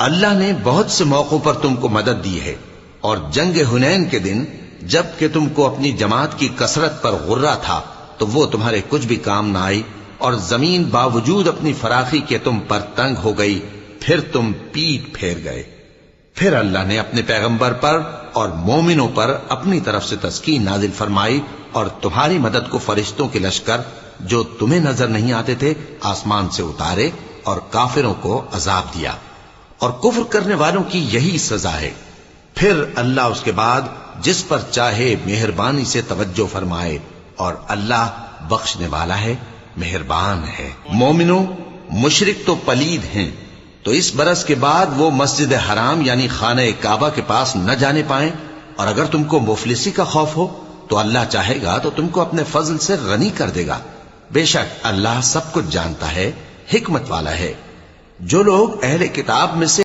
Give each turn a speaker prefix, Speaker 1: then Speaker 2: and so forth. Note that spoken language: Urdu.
Speaker 1: اللہ نے بہت سے موقعوں پر تم کو مدد دی ہے، اور جنگ حنین کے دن جب کہ تم کو اپنی جماعت کی کثرت پر غرہ تھا تو وہ تمہارے کچھ بھی کام نہ آئی، اور زمین باوجود اپنی فراخی کے تم پر تنگ ہو گئی، پھر تم پیٹ پھیر گئے۔ پھر اللہ نے اپنے پیغمبر پر اور مومنوں پر اپنی طرف سے تسکین نازل فرمائی، اور تمہاری مدد کو فرشتوں کے لشکر جو تمہیں نظر نہیں آتے تھے آسمان سے اتارے، اور کافروں کو عذاب دیا، اور کفر کرنے والوں کی یہی سزا ہے۔ پھر اللہ اس کے بعد جس پر چاہے مہربانی سے توجہ فرمائے، اور اللہ بخشنے والا ہے، مہربان ہے۔ مومنوں، مشرک تو پلید ہیں، تو اس برس کے بعد وہ مسجد حرام یعنی خانہ کعبہ کے پاس نہ جانے پائیں، اور اگر تم کو مفلسی کا خوف ہو تو اللہ چاہے گا تو تم کو اپنے فضل سے غنی کر دے گا۔ بے شک اللہ سب کچھ جانتا ہے، حکمت والا ہے۔ جو لوگ اہل کتاب میں سے